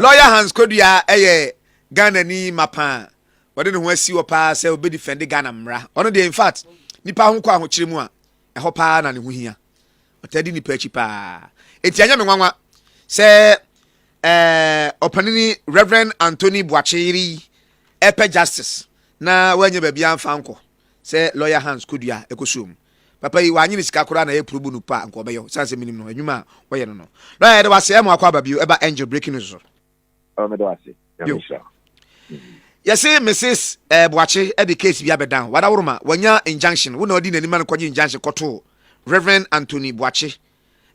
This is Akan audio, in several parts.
lawyer Hans Kwadwo Ghana ni mapa wode ne ho asi wo pa se obi defend Ghana mra ono de in fact nipa ho kwa ho kire mu a ho pa na ne ho hia otadi nipa achi pa enti anya me nwanwa se opanini Rev Anthony Boakye epe justice na wanye ba bia mfa nko se lawyer Hans Kwadwo ekosum papa yi wanyi ni sika kora na ye probu no pa nko obeyo sanse minim no adwuma wo ye no lawyer de wase am akwa babio eba angel breaking news o me do wase yes Mrs Boakye e the case bia bedan wada woroma wanya injunction wo na odi nani man kwanye injunction koto Rev Anthony Boakye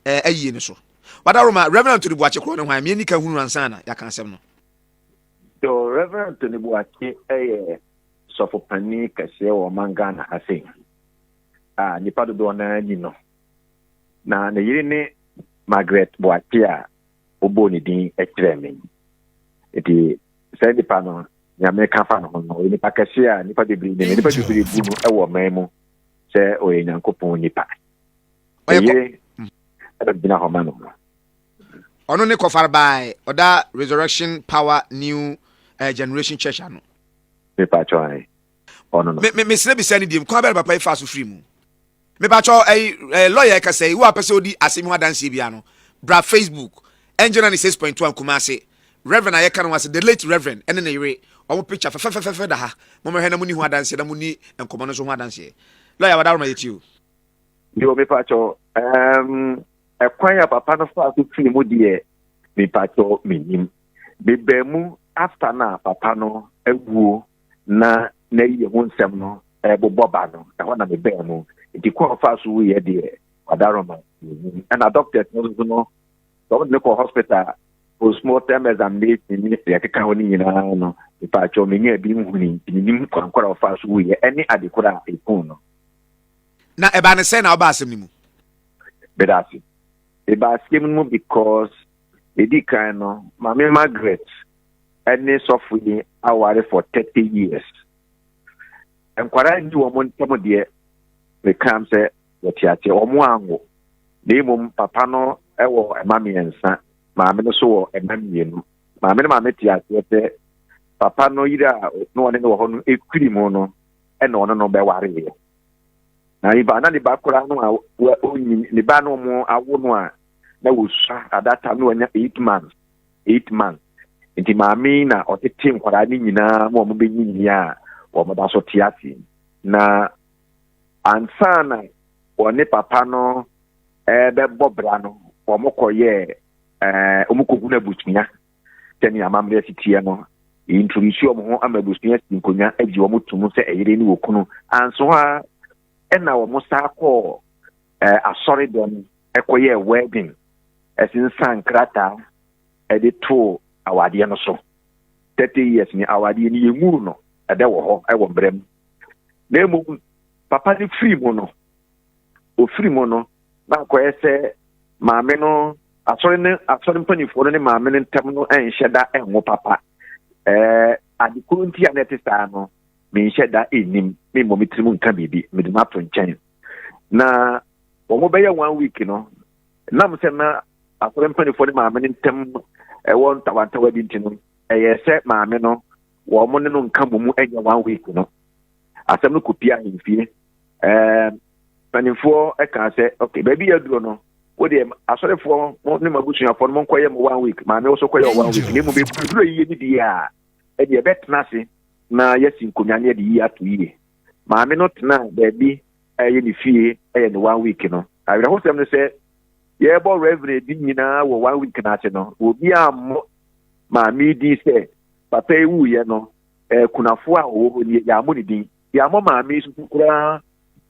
ayi ni so wada woroma Rev Anthony Boakye kro ne hwan me ni ka hunu ansa na ya kan asem no so Rev Anthony Boakye sofo pani kase wo mangana ase nipa do na ni no na ne yiri ni Margaret Boakye a obo ni din ekreme eti sai di pano nyame ka fa no no ni pakase a nipa de bri ni nipa de bri bu no e wo memu se o Nyankopon nipa oye bina ho manu ono ne kofar by oda Resurrection Power New Generation Church ano me pa cho ai ono no me se bi sani dim kwa be papa ifa so free mu me pa cho lawyer ka say wo apese odi asemi ho adanse bia no bra Facebook Angel 96.1 Kumasi Reverend Ayeka no was the late Reverend ene na yire omo picture fe da ha mo me hena muni ho adanse da muni enkomo no so ho adanse lawyer wada roma yeti o yo me pa cho ekwan ya papa no fa so free mu de me pa cho minim be bemu after na papa no eguo na yi ho nsem no boboba no e ho na me bemu di kwa fa so ye de wada roma and a doctor no so ne ko hospital postmortem examination ni se akeka ho ni nyina no ipa cho me nya bi nhuni ni kwankora ofa so ye any adekora epon no na eba ne se na oba asem ni mu bedasi eba asem mu because edi kan no mama Margaret any software aware for 30 years enkwara ndi wo mo ntamo de me kam se yetiate omo anwo na papa no ewo emamiensa maame no so wo emamienu maame tiate papa no yira no one no ho no ekuri mu no e no no be ware ye na iba na ni ba kora no onyi ni ba no mo awo no a na wo sha adata no anya 8 months nti maame na otetim kwara ni nyina mo be nyi a wo mo da so tiate na ansana one papa no be bobra no omokoye omokogu na butunya tani amamre sitie no introduce omo amabusunya sinkonya agi omotumu se eyire ni wokunu anso ha na omosa ko asori don ekoye wedding esin sankrata to awade no so 30 years ni awade ni yemuru no ede wo ho ewo brem na emu papa ni free mo no o free mo no ba ko ese maame no asori mpanifo no ne maame no ntam no enhyeda enwo papa adikuru ntia netisa no me enhyeda enim me mo mitrim nka bibi me dum ato nchen na wo be ya 1 week no nam se na asori mpanifo ne maame no ntam ewo ntawantawa bi ntino se maame no wo mo ne no nka mumu enya 1 week no asem no kopia mfie panifo eka se okay baby ya duro no wo de asorefo mo ne mabusuafo no nkoye mo 1 week maame wo so koye 1 week ne mu be duro yiye ni dia e de betna se na yesi nkonya ne de yi ato yi maame no tena baby eye ni fie eye ni 1 week no awira ho sem no se ye bo reverend di nyina wo 1 week na ase no obi am maame di se papa ewu ye no kunafo a wo ni ya mo ni din ya mo maame su kura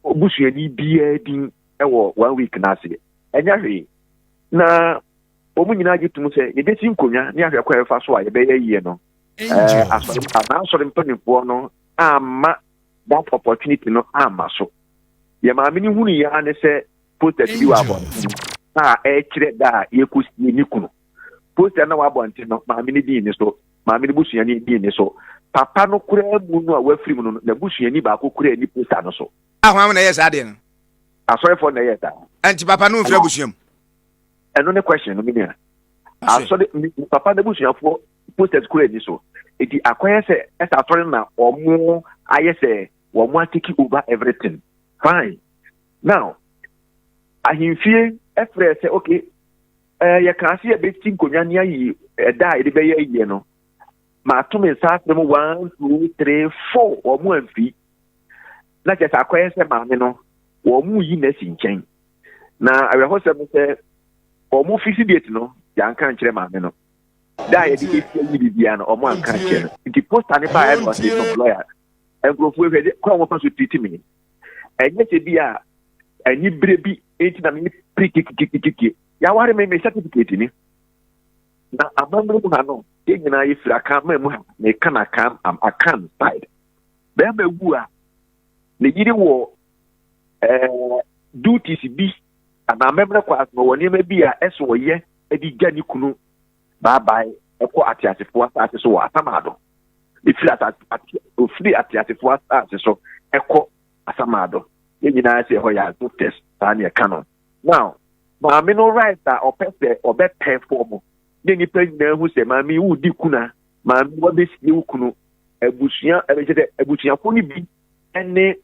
obusuani bia din ewo 1 week na ase enya hwe na omu nyina gitu se ye beti nkonya ni ahwe kwa efa so a ye be ye no asori mpanifo no ama that opportunity no ama so ye maame ni hunu ya ne se poster bi wa bon kire da ye kusi ni kunu poster na wa bon ti no maame ni din ni so maame ni busuani din ni so papa no kura mu no a wa firi mu no na busuani ba ko kura ni poster no so ahwa na yes ade no asori for na yes anti papa no mfira busuam eno ne question no minia asori papa na busuafo posters kura ni so eti akwaya se esa atore na omo aye se omo take over everything fine now ahimfie efre se okay ya kan se be tin konwa ne ayi da ide be ye no ma to me sa dem 1 2 3 4 omo amfi na je sa akwaya se ma me no omo yi na si nchen na awe ho se mo se omo fisi date no ya kan kire ma me no da ye di efi bibia no omo anka kire nti poster ne ba e was no lawyer e go fu e kwa mo paso treat me enye se bia ani brebi enti na me prikikikiki ya ware me certificate ni na amamru mu ha no ye nyina ye fira kan ma mu ha me kana kan am akan side be ma wu a ne yiri wo duties bi ana memre kwa no woni ma bi a eso ye edi gani kunu bye bye eko atiasefo asase so asamado ifiri atiasefo asase so eko asamado ye nyina se ho ya test tani canon now maami no right a opese obepɛ form ne ni president hu se maami wu di kuna maami wo be si wu kunu ebusua ebusua ko ni bi ene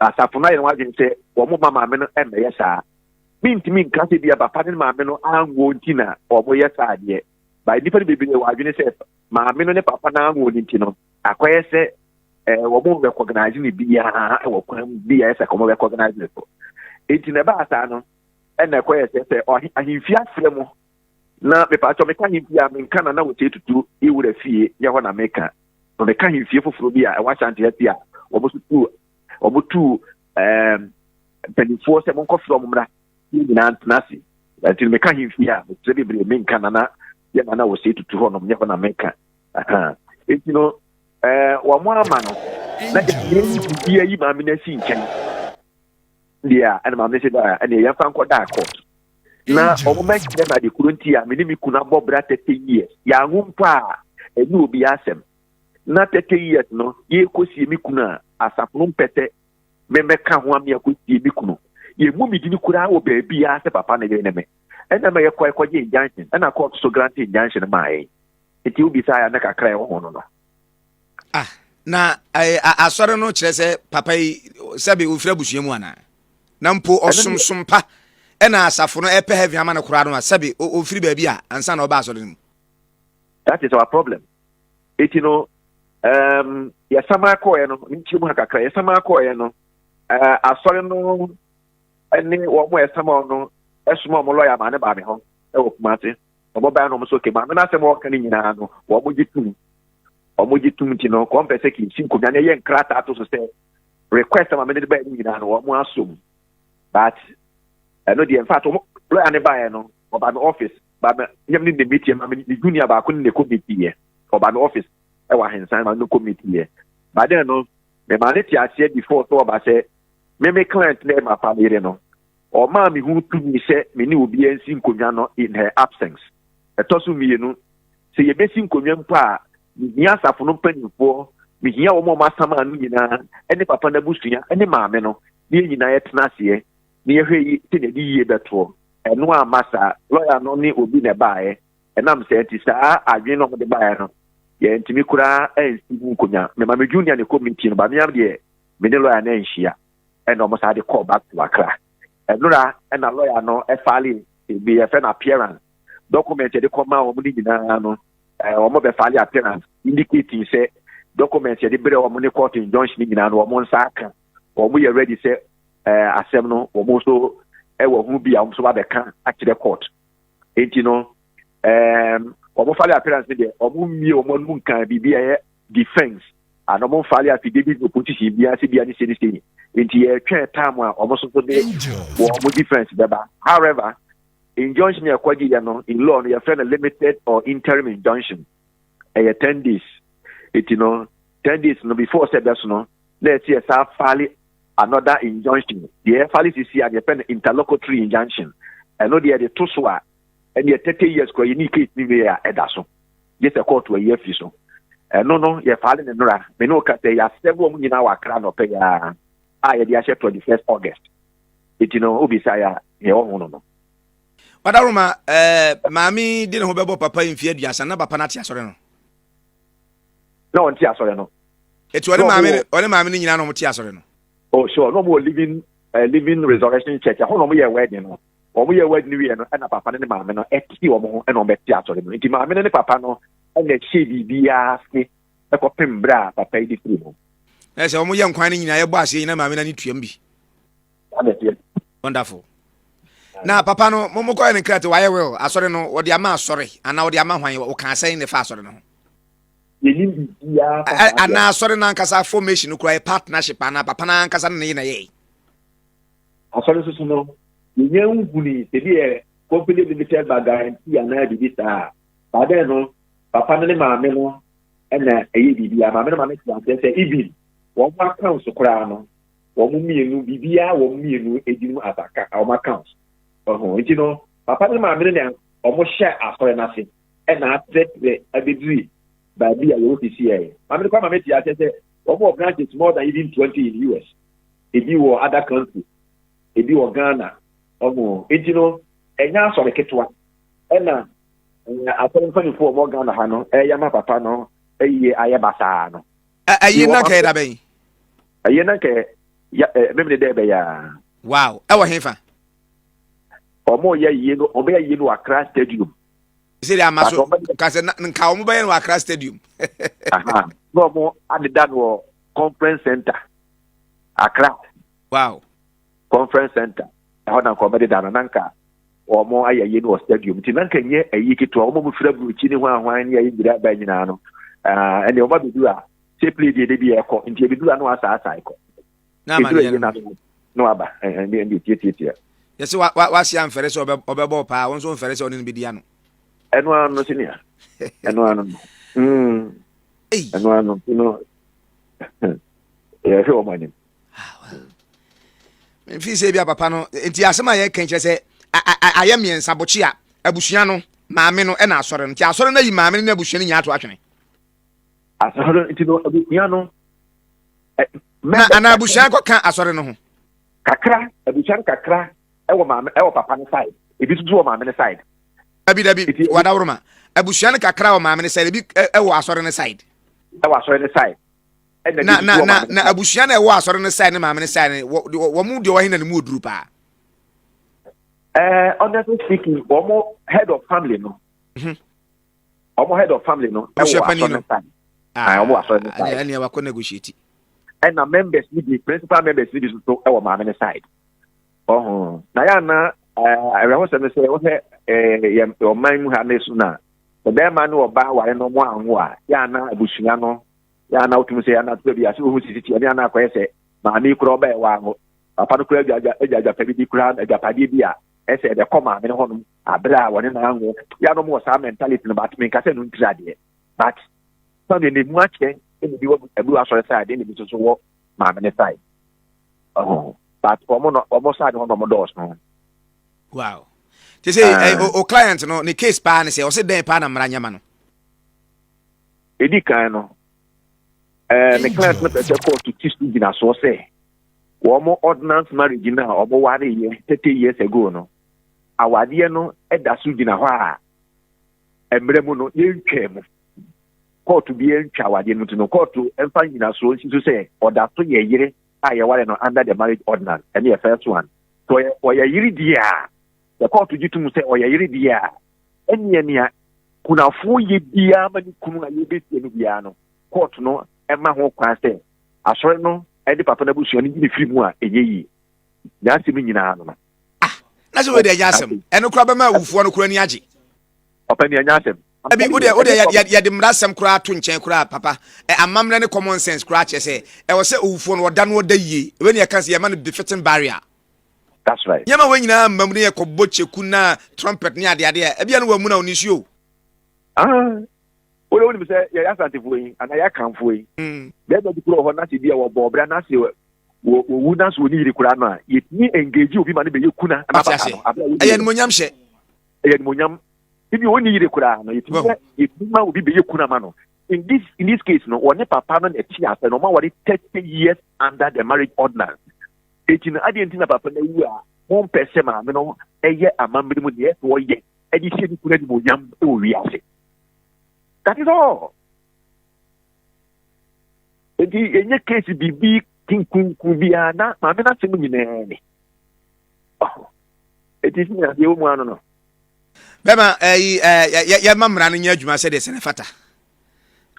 asafo na ye no agye se wo mo maami no eme ye saa mintimi nka se bia papa ne maami no anwo ntina wo ye saa de by different bibile wa adwene se maami no ne papa na anwo ntino akoye se wo mo recognize ni bia e wo kwan bia se ko mo recognize ne so etina ba asa no ena koye se ahimfia fremo na me pa cho me kan himfia me kan na wo tetutu e wura fie ye ho na me kan no me kan himfia foforo bi a wa chante ya obutu penifo se mon ko from mra ni na nasi until me kan himfia se bi bre me kan na ye na wo tetutu ho no me ho na me kan etino wa mo ama no na de bia yi ma me na si nchen dia and my message and ya fan ko da court na omo make dem na de kurunti a me ni mi kuna bobra 30 years ya ngumpa eni obi asem na 30 years no ye kosi mi kuna asafunu pete me meka ho am ya kosi mi kuno ye mu mi dini kura wo ba bia se papa na ye ne me ena me ye ko je injunction ena court so grant injunction ma ai eti obi sa ya na kakra e ho no no na asore no kire se papa yi sabe ofira busuamu ana na mpo osumsumpa ena asafo no epe heavy ama na kura no sabe ofiri ba bia ansa na oba asore no. That is our problem. It ya sama ko ye no nti mu kakra ya sama ko ye no asore no eni wo mo esama no esuma mo lawyer ma ne ba me ho e wo kumate obo ba no mo so ke ma me na se mo kan nyina no wo mo gitum ti no ko mpese ki sin ko nya ye nkrata ato so se request ma me de ba nyina no wo mo asom but I know the in fact lawyer ne ba ye no oba no office ba me yem ni the meeting ma me junior ba ko ne committee ye oba no office e wa hensan ma no committee ye but then no me ma ne ti ase before so oba say me client ne ma pa mere no o ma mi hu tu mi se me ni obi ensi nkonwa no in her absence etosu mi no se ye besi nkonwa mpa ni asafo no panifo mi hia wo mo masama anu nyina ene papa na busuya ene maame no ni nyina yetena ase ni ehwe ti ne di yie beto eno amasa lawyer no ni obi ne baaye enam se enti saa adwen no de baaye no ye ntimi kura ensi nkonya me ma me junior ne committee no ba me am de me ne lawyer na nhia eno mo sa de call back to Accra enura ena lawyer no e file be a friend appearance document de come ma wo ni nyina no o mo be file appearance indicating say document de bere o mo ne court injunction ni nyina no o mo nsa aka o mo ye ready say asem no o mo so e wo hu bia o mo so ba be kan akire court enti no o mo file appearance de o mo mi o mo nu kan bibia defense and o mo file affidavit no position bia se bia ni se ni enti e twa time a o mo so de o mo defense beba however injunction ya kwaji ya no in law no ya friend a limited or interim injunction 10 days enti no 10 days no before said that no let's see a file another injunction the file is here and the interlocutory injunction I know the to so and the 30 years ko unique case ni we edaso yes a court we year fi so no ya file ne nora me no ka say ya several mu nyina wa kra no pe ya ya dia 21st August enti no obi sa ya ye wo no Madaruma mami di ne ho bebo papa mfie aduasa na papa na tia sore no No one tia sorry no. It's what the mammy in Yano Tia sorry no. Oh sure, no more living resurrection church. I hold on we are wedding no. Or we are wedding and a papa and the mamma no eti or more and on betia sorry. Inti mamma and the papa no and the shady bia me a copim bra papa di free. That's a young quine in a boss in a mamma and it wonderful. Now, Papa, no, Momo go and credit why will. I saw no, what the amount sorry, and now the amount when you can say in the fast or no. And now, sorry, Nankasa formation, who cry partnership, and Papa Nankasa in a ye. I saw this no. The young bully, the dear, company limited by guarantee and I did it. But then, no, Papa and Mamma and a ABB, Mamma makes that say, even one more counts to crown. One million Bibia, 1 million, 18 attack our accounts. Oh, you know, Papa and my million almost share as for nothing. And I said, a degree by the OTCA. I'm going to come and meet you. I said, one more branch is more than even 20 in US. If you were other countries, if you were Ghana, or more, you know, and now so I get one. And I told 24 more Ghana, Hano, a Yama Papa, no, a year I am Basano. A year not care, baby. A year not care. Yeah, maybe there. Wow, our heifer. Or more, yeah, obey you Accra Stadium. See, I'm a Kaumuba Accra Stadium. No more at the Danwo Conference Center. Accra. Wow. Conference Center. I want to come to Dananka or more a Yeno Stadium. Tinanka, a yiki to almost Chini one year in the Banano. And your mother do a simply the DBA into the Duano as a cycle. No, Abba, and then you get it here. Yes, what's young Ferris or Bebo Pa, one's own Ferris on in Bidiano. And one no senior. And one, and one, you know, yeah, show my name. If you say, Papa, it's Yasama, can't you say, I am in Sabochia, a Bushiano, Mamino, and Asoran, Tiasoran, Mamma, and Bushin Yato actually. I saw it to a Busiano. And I Bushanko can't assort no. Kakra, a Bushan Kakra, our mamma, our papa side. It is two mamma side. Abi, what our ma? A Bushan Kakra, mamma said, a was on the side. I was on the side. Na a Bushan was on the side, mamma side. What mood you are in the mood, Rupa? Honestly speaking, one more head of family, no. One more head of family, no. I was on the side. I was on the side. I never could negotiate. And the members need the principal members need to our mamma side. Oh, Diana, I was going to say, okay, your mind had this now. The bear man or bow, I know one, Yana, Bushiano, Yana, to say, I'm not to be a who is it, Yana, Quese, Mammy Crobe, one, a particular Japanese crowd, a Japadia, I said, the comma, and home, a bra, one in the angle, Yano more some mentality about me, Cassan, but something in much. In the blue side, in the to walk my side. Oh, but almost side on my doors. Wow. To say, o client, no, the case pan say, or say, they pan and Ranyamano. Edicano. The client not a court to teach me in a so say. One more ordinance marriage now, or more 30 years ago, no. Our dear no, at the Sudina, and Bremono, you came. Court to be in Chawa, you know, court to and find in a soul to say, or that 2 years, I want under the marriage ordinance, and the first one. So, or a year, dear, the court to you to say, or a year, dear, and Yania, Kuna 4 years, dear, many Kuna, you be in Piano, court no, and my whole class there. I saw no, and the Papa Bush, and the free one, a ye. That's the meaning. Ah, that's what they are, and no crabama who for no craniaji. Open your Yassam. I mean, would you have some crowd to change crowd, Papa? A mamma common sense scratch, I say. I was say, oh, for what done what day ye, when you can see a man befitting barrier. That's right. Yama when you know, Mamma Koboche Kuna, trumpet near the idea, a young woman on issue. Ah, well, only say, yes, and I can't wait. Then the grow on Nasi dear or Bob Branasi wouldn't need the Kurana. It me engage you, be money, you kuna, and I am Munyamshe. If you only need a Kurana, it will be a Kunamano. In this case, no one papa and Tias, no matter 30 years under the marriage ordinance. It's in Argentina, Papa, you are 1%, no, a year a mammy would yet, or yet, edition young, that is all. enti enye case bibi kinkunku bia na ma me na temu nyina ni oh it is me ade o mu ano no bema ya mamra no nya adwuma se de se ne fata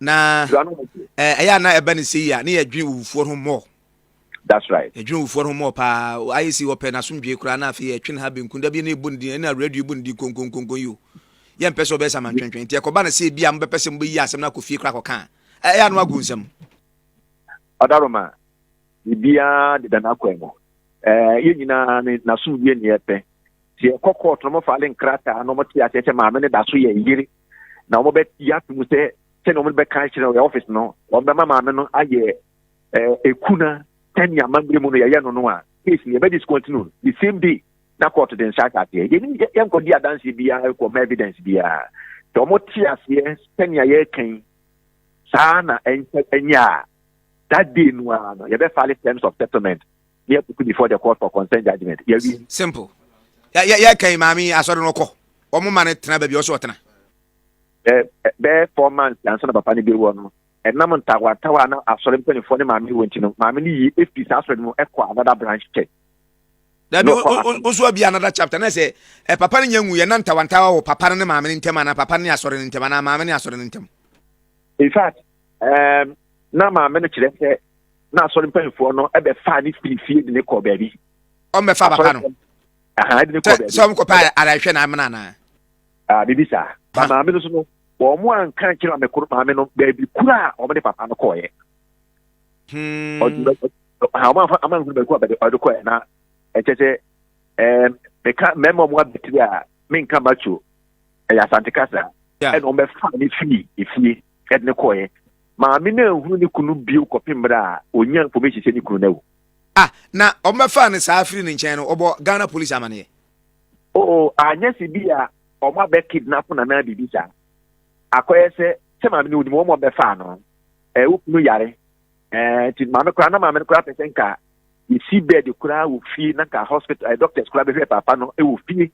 na ya na eba ne sei ya na ya dwen wufuo ho mo. That's right. Edwin wufuo ho mo pa ayesi wo pe na somdwe kura na afi etwe ha benku da bi na ebundi na radio bundi konkonkonko yo ye mpese obesa man twentwen tie ko ba na se bia mbepese mbo yi asem na kofie kura koka ya no agu nsem Adaroma bibia de dana kwemo ye nyina na somdwe ne yepe tie kokko to mo fale nkrata no mo tia cheche ma me ne da so ye yiri na mo be ya tumu se no mo be kan chire office no o be ma me no aye ekuna 10 year man mu no ya no a case ne be discontinue the same day na court den shark at ye ni yam ko dia dance bia ko evidence bia to mo tia se 10 year ye kan sana enya that day no no you be file terms of settlement here before the court for consent judgment yeah simple ya kan mami asoro no ko o mo mane tena ba bi o so tena be 4 months answer na papa ni be wo no enam ntawa na asore mpanifo ne maami wonti no maami ni yi FP asore no ekwa another branch check da bi oso bi another chapter na say papa ne nyanwu ye na ntawa wo papa ne maami ne ntema na papa ne asore ne ntema na maami ne asore ne ntem. In fact na maami ne kire se na asore mpanifo no ebe fa ni fie de ne ko baabi o me fa papa no aha de ne ko baabi so mo ko pa ara hwe na amana na bibisa ba maami no so no omo an kan kira me kuru maame no baby kura o me papa no koye ha ma hu be ku abede o de koye na echeche me ka memo mo abetri a me nka macho ya santikasa e no be fa ni fi ifie e de koye maame na hu ni kunu bio kopimra onya information se ni kunu na wo na o me fa ni sa afri ni nchen no obo Ghana police amane anya si bia o ma be kidnap na bibisa akoye se maame ni odimo mo be fa no ukunu yare ti maame kura na maame kura pesen ka isi bed kura wo fi na ka hospital doctors kura be papa no wo fi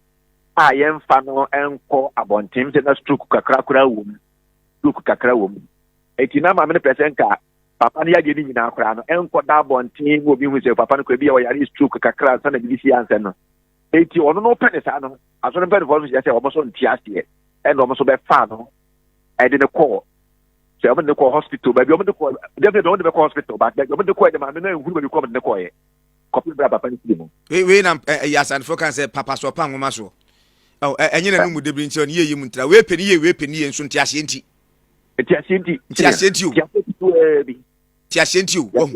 a yen fa no enko abontim se na stroke kakra kura wo eti na maame pesen ka papa ni yage ni nyina kura no enko da abontim wo bi hu se papa no kura bi ya yare stroke kakra sa na bi si anse no eti ono no penisa no aso no penisa ya se omo so ntiase omo so be fa no I didn't call. So I'm in the call hospital, but you're in the call. Definitely don't the hospital, but you're in the call. I'm in the come in the call. Copy Papa. We yes, and focus say Papa so pan womaso. Oh, and you know mu de brin on ye muntra. We penny enso ntiase enti. Ntiase enti. Ntiase enti o.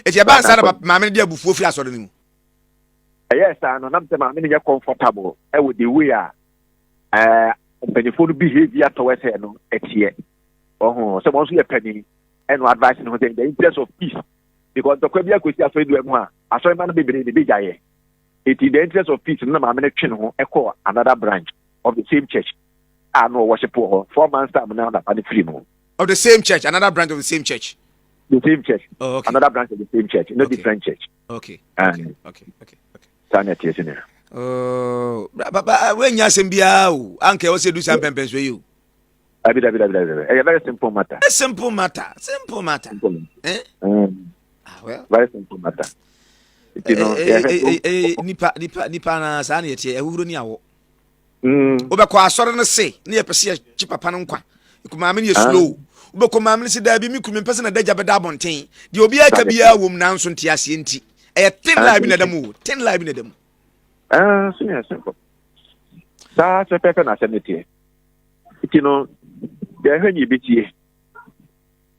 Eti aba nsa na maame de abufuo fi asoro ni mu. Yes, I know nam say maame ni comfortable. I would the way benefit behavior towards her no etie so once you penny and advice no the interest of peace because the kwabia kwesi aso edu emu a aso man be jaye it in the interest of peace na ma me twe no echo another branch of the same church no worship ho 4 months time now na pani free no of the same church another branch of the same church oh, okay. Another branch of the same church no okay. Different church okay sanity is in there. Baba when ya sembia o anke wo se du sam pempen so you abi a very simple matter well very simple matter you know nipa na sa na yete ehuro ni awo obekọ asọrọ no se na yepese chi papa no nkwa ikuma me ne slow obekọ ma me se da bi mi kumi pese na daja beda bonten de obi aka bia wom na nso ntiase enti ten live na dem simple. That's a paper na sanity. You know, there when you betie.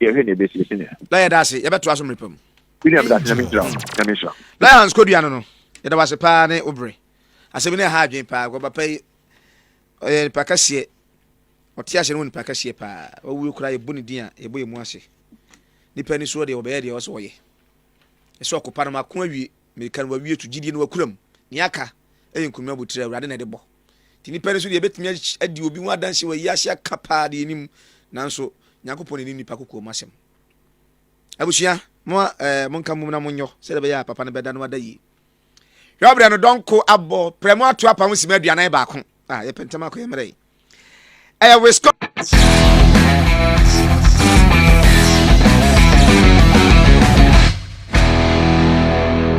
There when you betie senior. La ya se, ya beto aso mrepam. William that na me sure. La Hans kodu ano no. Ya da wase pa ne obre. Asemi ne ha adwen pa go papa pa kasie. Oti ase no ni pa kasie pa. Wawu kura ye boni din a ye boye mu ase. Nipa ni so de obaye de oso oye. Eso okopa no makon awie, me kan wawie to gidie no wakuram. Ni aka enkunme abotire awrade na de bo tini pere so de betimi adi obi hu adanse wa yi ahia kapa de enim nanso nyakopon ni nipa kokko masem abusia mo monka mum na monyo se de be ya papa ne beda no adayi yobre no donko abo premo ato apa ho sima aduanan ba ko ye pentama ko ye mere we